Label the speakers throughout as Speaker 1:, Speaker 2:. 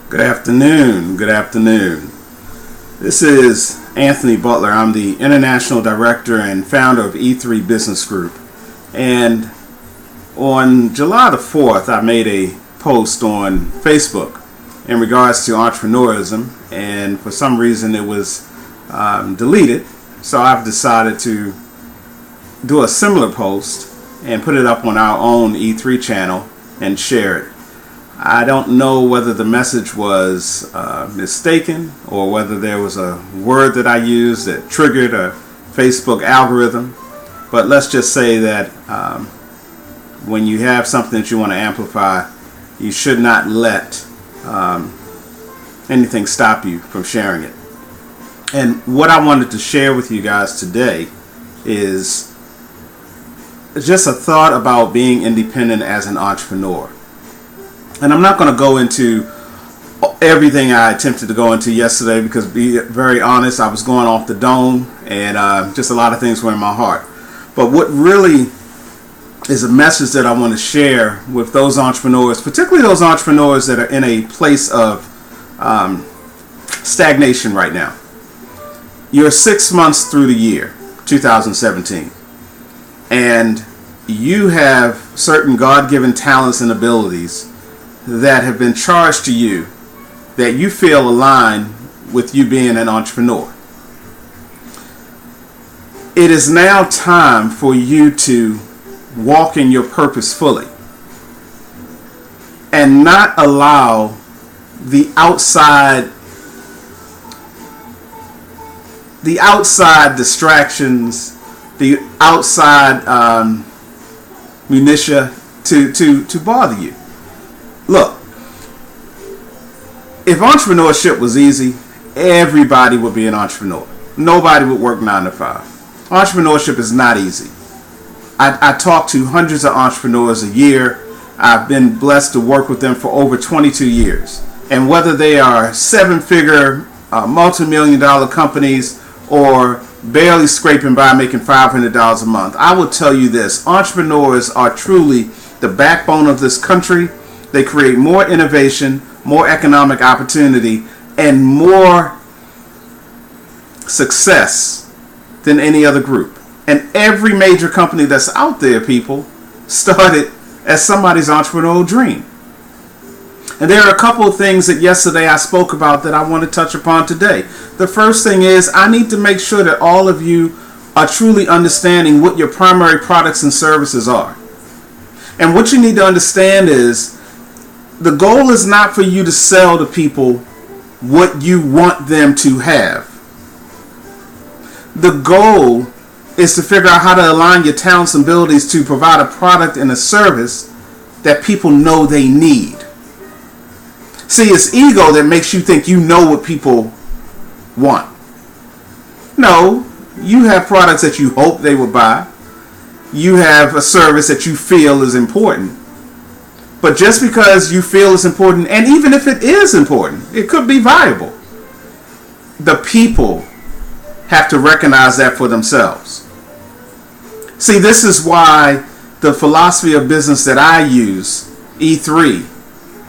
Speaker 1: Good afternoon. Good afternoon. This is Anthony Butler. I'm the International Director and founder of E3 Business Group. And on July the 4th, I made a post on Facebook in regards to entrepreneurialism, and for some reason it was deleted. So I've decided to do a similar post and put it up on our own E3 channel and share it. I don't know whether the message was mistaken or whether there was a word that I used that triggered a Facebook algorithm. But let's just say that when you have something that you want to amplify, you should not let anything stop you from sharing it. And what I wanted to share with you guys today is just a thought about being independent as an entrepreneur. And I'm not going to go into everything I attempted to go into yesterday because, to be very honest, I was going off the dome and just a lot of things were in my heart. But what really is a message that I want to share with those entrepreneurs, particularly those entrepreneurs that are in a place of stagnation right now. You're 6 months through the year, 2017, and you have certain God-given talents and abilities that have been charged to you that you feel align with you being an entrepreneur. It is now time for you to walk in your purpose fully and not allow the outside distractions, the outside minutia to bother you. Look, if entrepreneurship was easy, everybody would be an entrepreneur. Nobody would work 9 to 5. Entrepreneurship is not easy. I talk to hundreds of entrepreneurs a year. I've been blessed to work with them for over 22 years. And whether they are 7-figure, multi-million-dollar companies or barely scraping by making $500 a month, I will tell you this: entrepreneurs are truly the backbone of this country. They create more innovation, more economic opportunity, and more success than any other group. And every major company that's out there, people, started as somebody's entrepreneurial dream. And there are a couple of things that yesterday I spoke about that I want to touch upon today. The first thing is I need to make sure that all of you are truly understanding what your primary products and services are. And what you need to understand is the goal is not for you to sell to people what you want them to have. The goal is to figure out how to align your talents and abilities to provide a product and a service that people know they need. See, it's ego that makes you think you know what people want. No, you have products that you hope they will buy. You have a service that you feel is important. But just because you feel it's important, and even if it is important, it could be valuable, the people have to recognize that for themselves. See, this is why the philosophy of business that I use, E3,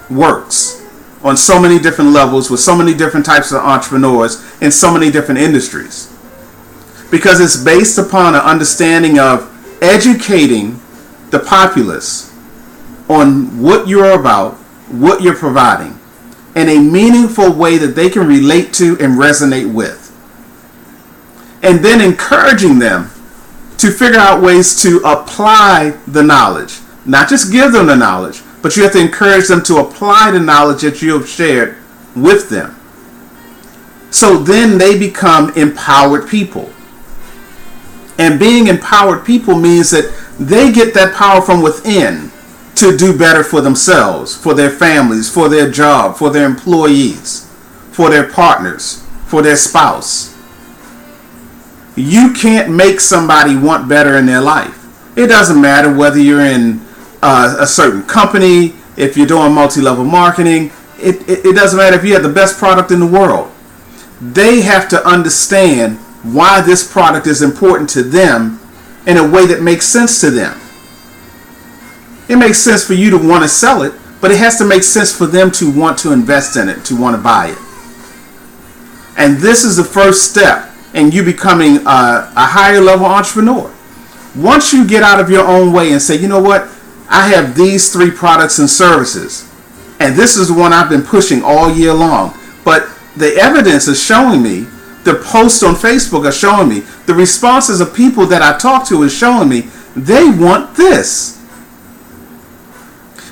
Speaker 1: works on so many different levels with so many different types of entrepreneurs in so many different industries. Because it's based upon an understanding of educating the populace on what you're about, what you're providing, in a meaningful way that they can relate to and resonate with. And then encouraging them to figure out ways to apply the knowledge. Not just give them the knowledge, but you have to encourage them to apply the knowledge that you have shared with them. So then they become empowered people. And being empowered people means that they get that power from within to do better for themselves, for their families, for their job, for their employees, for their partners, for their spouse. You can't make somebody want better in their life. It doesn't matter whether you're in a certain company, if you're doing multi-level marketing, it doesn't matter if you have the best product in the world. They have to understand why this product is important to them in a way that makes sense to them. It makes sense for you to want to sell it, But it has to make sense for them to want to invest in it, to want to buy it. And this is the first step in you becoming a higher level entrepreneur. Once you get out of your own way and say, you know what, I have these 3 products and services, and this is the one I've been pushing all year long. But the evidence is showing me, the posts on Facebook are showing me, the responses of people that I talk to is showing me, they want this.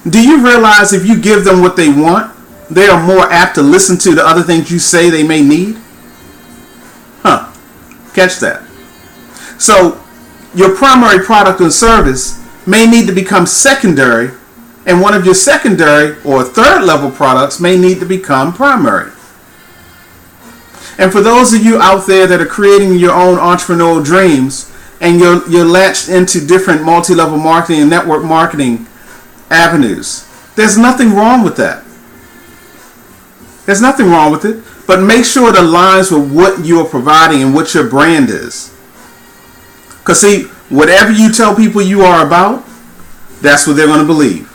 Speaker 1: Do you realize if you give them what they want, they are more apt to listen to the other things you say they may need? Catch that. So your primary product and service may need to become secondary, and one of your secondary or third level products may need to become primary. And for those of you out there that are creating your own entrepreneurial dreams, and you're latched into different multi-level marketing and network marketing avenues, there's nothing wrong with that. There's nothing wrong with it, but make sure it aligns with what you are providing and what your brand is. Because see, whatever you tell people you are about, that's what they're going to believe.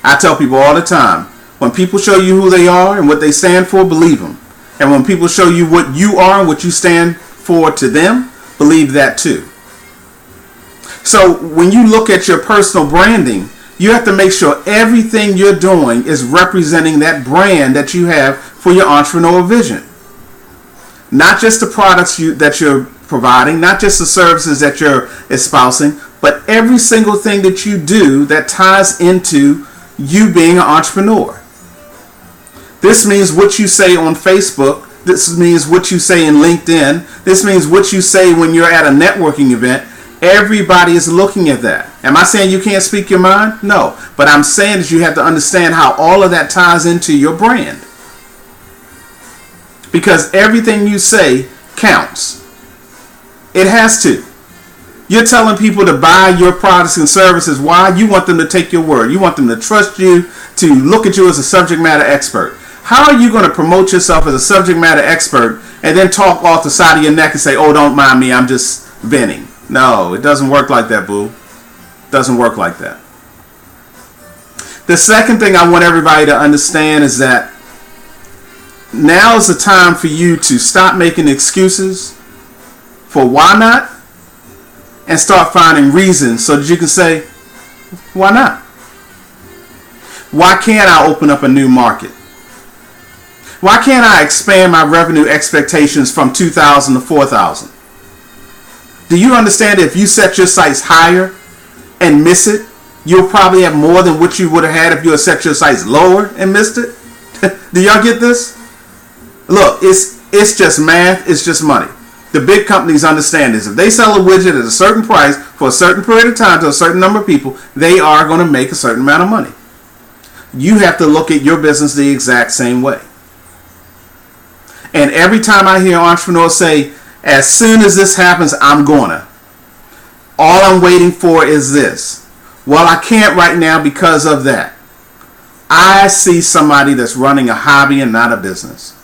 Speaker 1: I tell people all the time, when people show you who they are and what they stand for, believe them. And when people show you what you are and what you stand for to them, believe that too. So when you look at your personal branding, you have to make sure everything you're doing is representing that brand that you have for your entrepreneurial vision. Not just the products that you're providing, not just the services that you're espousing, but every single thing that you do that ties into you being an entrepreneur. This means what you say on Facebook. This means what you say in LinkedIn. This means what you say when you're at a networking event. Everybody is looking at that. Am I saying you can't speak your mind? No. But I'm saying that you have to understand how all of that ties into your brand. Because everything you say counts. It has to. You're telling people to buy your products and services. Why? You want them to take your word. You want them to trust you, to look at you as a subject matter expert. How are you going to promote yourself as a subject matter expert and then talk off the side of your neck and say, oh, don't mind me, I'm just venting? No, it doesn't work like that, boo. It doesn't work like that. The second thing I want everybody to understand is that now is the time for you to stop making excuses for why not and start finding reasons so that you can say, why not? Why can't I open up a new market? Why can't I expand my revenue expectations from 2,000 to 4,000? Do you understand that if you set your sights higher and miss it, you'll probably have more than what you would have had if you had set your sights lower and missed it? Do y'all get this? Look, it's just math. It's just money. The big companies understand this. If they sell a widget at a certain price for a certain period of time to a certain number of people, they are going to make a certain amount of money. You have to look at your business the exact same way. And every time I hear entrepreneurs say, as soon as this happens, I'm gonna. All I'm waiting for is this. Well, I can't right now because of that. I see somebody that's running a hobby and not a business.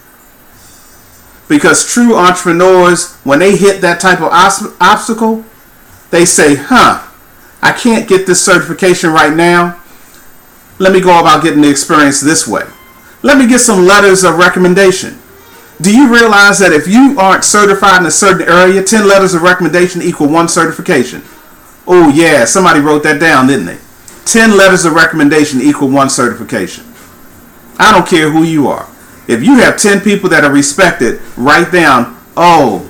Speaker 1: Because true entrepreneurs, when they hit that type of obstacle, they say, I can't get this certification right now. Let me go about getting the experience this way. Let me get some letters of recommendation. Do you realize that if you aren't certified in a certain area, 10 letters of recommendation equal 1 certification? Oh yeah, somebody wrote that down, didn't they? 10 letters of recommendation equal 1 certification. I don't care who you are. If you have 10 people that are respected, write down, oh,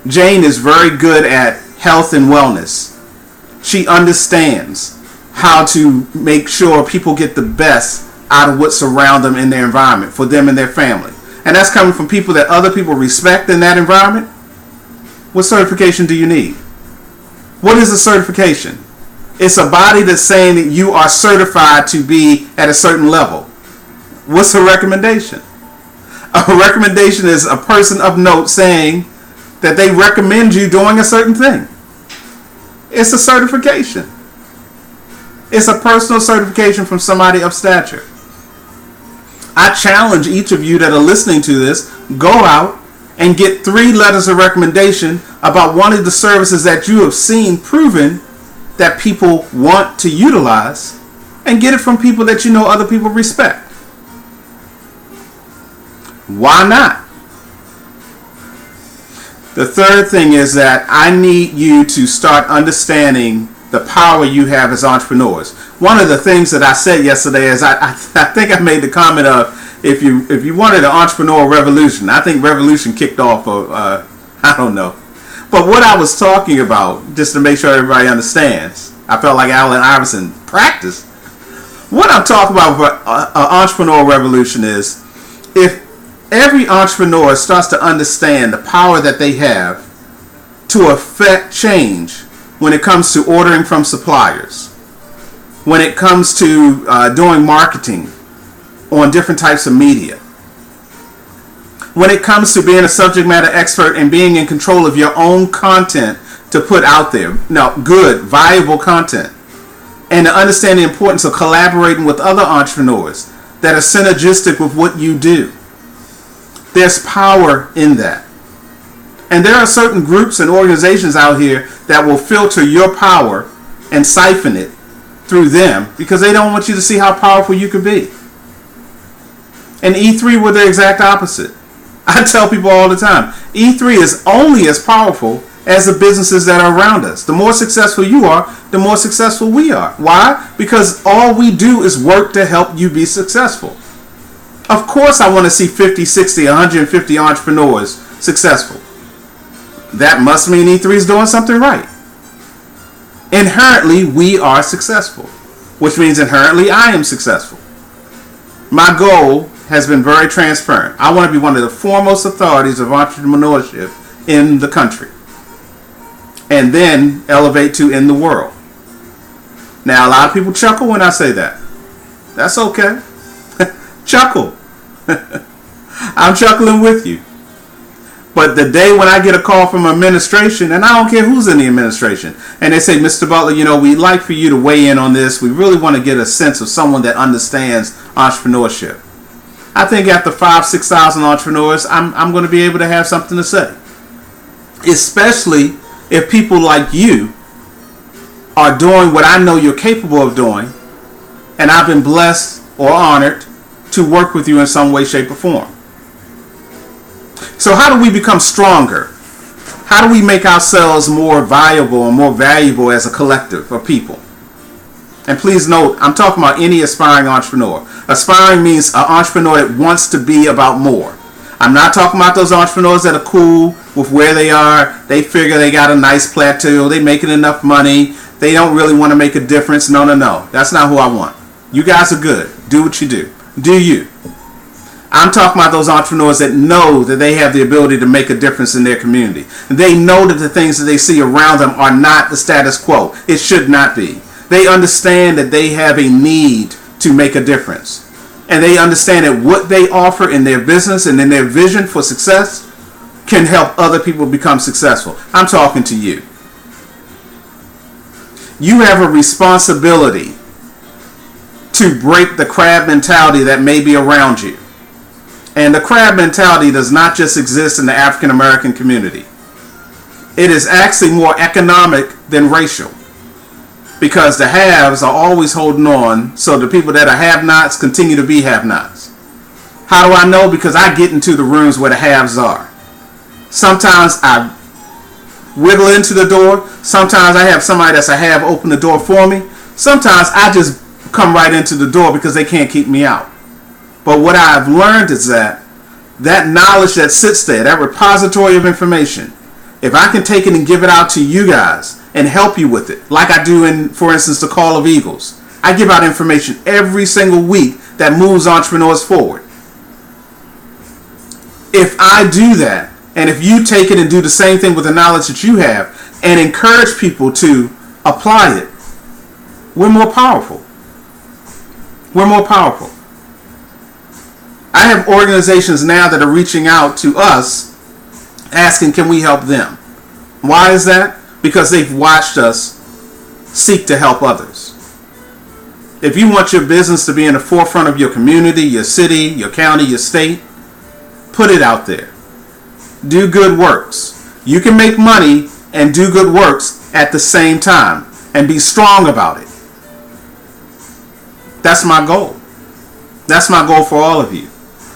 Speaker 1: Jane is very good at health and wellness. She understands how to make sure people get the best out of what's around them in their environment, for them and their family. And that's coming from people that other people respect in that environment. What certification do you need? What is a certification? It's a body that's saying that you are certified to be at a certain level. What's a recommendation? A recommendation is a person of note saying that they recommend you doing a certain thing. It's a certification. It's a personal certification from somebody of stature. I challenge each of you that are listening to this, go out and get 3 letters of recommendation about one of the services that you have seen proven that people want to utilize, and get it from people that you know other people respect. Why not? The third thing is that I need you to start understanding the power you have as entrepreneurs. One of the things that I said yesterday is I think I made the comment of if you wanted an entrepreneurial revolution, I think revolution kicked off of I don't know. But what I was talking about, just to make sure everybody understands, I felt like Allen Iverson practiced. What I'm talking about for an entrepreneurial revolution is if every entrepreneur starts to understand the power that they have to affect change when it comes to ordering from suppliers, when it comes to doing marketing on different types of media, when it comes to being a subject matter expert and being in control of your own content to put out there. Now, good, valuable content. And to understand the importance of collaborating with other entrepreneurs that are synergistic with what you do. There's power in that. And there are certain groups and organizations out here that will filter your power and siphon it through them because they don't want you to see how powerful you could be. And E3 were the exact opposite. I tell people all the time, E3 is only as powerful as the businesses that are around us. The more successful you are, the more successful we are. Why? Because all we do is work to help you be successful. Of course I want to see 50, 60, 150 entrepreneurs successful. That must mean E3 is doing something right. Inherently, we are successful, which means inherently I am successful. My goal has been very transparent. I want to be one of the foremost authorities of entrepreneurship in the country. And then elevate to in the world. Now, a lot of people chuckle when I say that. That's okay. Chuckle. I'm chuckling with you. But the day when I get a call from administration, and I don't care who's in the administration, and they say, Mr. Butler, we'd like for you to weigh in on this. We really want to get a sense of someone that understands entrepreneurship. I think after 5,000, 6,000 entrepreneurs, I'm going to be able to have something to say. Especially if people like you are doing what I know you're capable of doing, and I've been blessed or honored to work with you in some way, shape, or form. So how do we become stronger? How do we make ourselves more viable and more valuable as a collective of people? And please note, I'm talking about any aspiring entrepreneur. Aspiring means an entrepreneur that wants to be about more. I'm not talking about those entrepreneurs that are cool with where they are. They figure they got a nice plateau. They making enough money. They don't really want to make a difference. No. That's not who I want. You guys are good. Do what you do. Do you. I'm talking about those entrepreneurs that know that they have the ability to make a difference in their community. They know that the things that they see around them are not the status quo. It should not be. They understand that they have a need to make a difference. And they understand that what they offer in their business and in their vision for success can help other people become successful. I'm talking to you. You have a responsibility to break the crab mentality that may be around you. And the crab mentality does not just exist in the African American community. It is actually more economic than racial. Because the haves are always holding on, so the people that are have-nots continue to be have-nots. How do I know? Because I get into the rooms where the haves are. Sometimes I wiggle into the door. Sometimes I have somebody that's a have open the door for me. Sometimes I just come right into the door because they can't keep me out. But what I've learned is that knowledge that sits there, that repository of information, if I can take it and give it out to you guys and help you with it, like I do in, for instance, the Call of Eagles. I give out information every single week that moves entrepreneurs forward. If I do that, and if you take it and do the same thing with the knowledge that you have, and encourage people to apply it, we're more powerful. We're more powerful. I have organizations now that are reaching out to us asking, can we help them? Why is that? Because they've watched us seek to help others. If you want your business to be in the forefront of your community, your city, your county, your state, put it out there. Do good works. You can make money and do good works at the same time and be strong about it. That's my goal. That's my goal for all of you.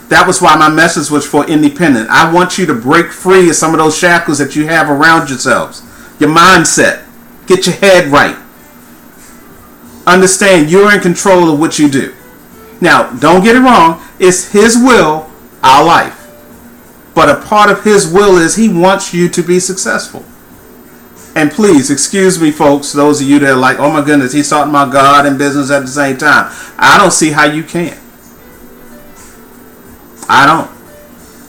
Speaker 1: That was why my message was for independent. I want you to break free of some of those shackles that you have around yourselves. Your mindset. Get your head right. Understand you're in control of what you do. Now, don't get it wrong. It's His will, our life. But a part of His will is He wants you to be successful. And please, excuse me, folks, those of you that are like, oh my goodness, he's talking about God and business at the same time. I don't see how you can. I don't.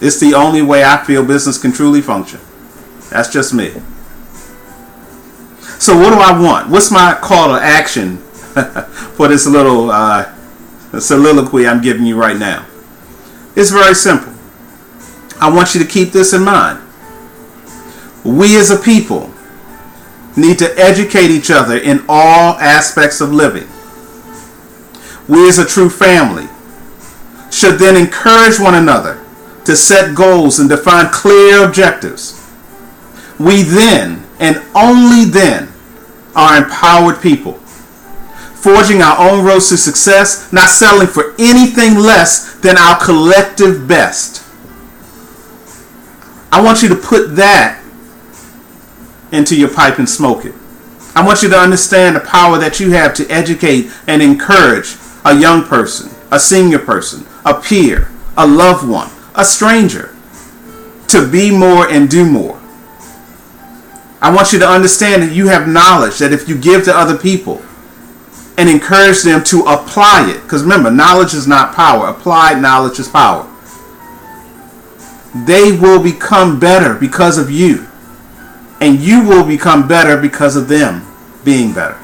Speaker 1: It's the only way I feel business can truly function. That's just me. So what do I want? What's my call to action for this little soliloquy I'm giving you right now? It's very simple. I want you to keep this in mind. We as a people need to educate each other in all aspects of living. We as a true family should then encourage one another to set goals and define clear objectives. We then, and only then, are empowered people, forging our own roads to success, not settling for anything less than our collective best. I want you to put that into your pipe and smoke it. I want you to understand the power that you have to educate and encourage a young person, a senior person, a peer, a loved one, a stranger, to be more and do more. I want you to understand that you have knowledge that if you give to other people and encourage them to apply it, because remember, knowledge is not power. Applied knowledge is power. They will become better because of you. And you will become better because of them being better.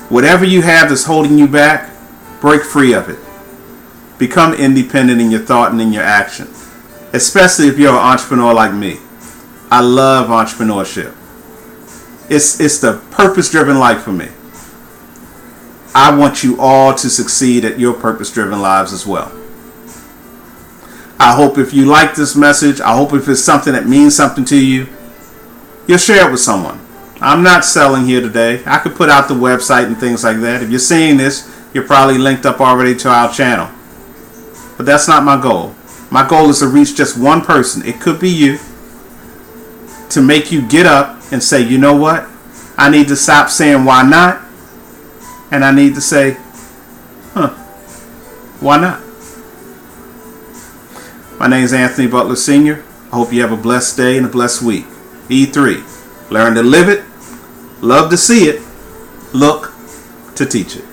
Speaker 1: Whatever you have that's holding you back, break free of it. Become independent in your thought and in your action. Especially if you're an entrepreneur like me. I love entrepreneurship. It's the purpose-driven life for me. I want you all to succeed at your purpose-driven lives as well. I hope if you like this message, I hope if it's something that means something to you, you'll share it with someone. I'm not selling here today. I could put out the website and things like that. If you're seeing this, you're probably linked up already to our channel. But that's not my goal. My goal is to reach just one person. It could be you. To make you get up and say, you know what? I need to stop saying why not. And I need to say, why not? My name is Anthony Butler Sr. I hope you have a blessed day and a blessed week. E3. Learn to live it, love to see it, look to teach it.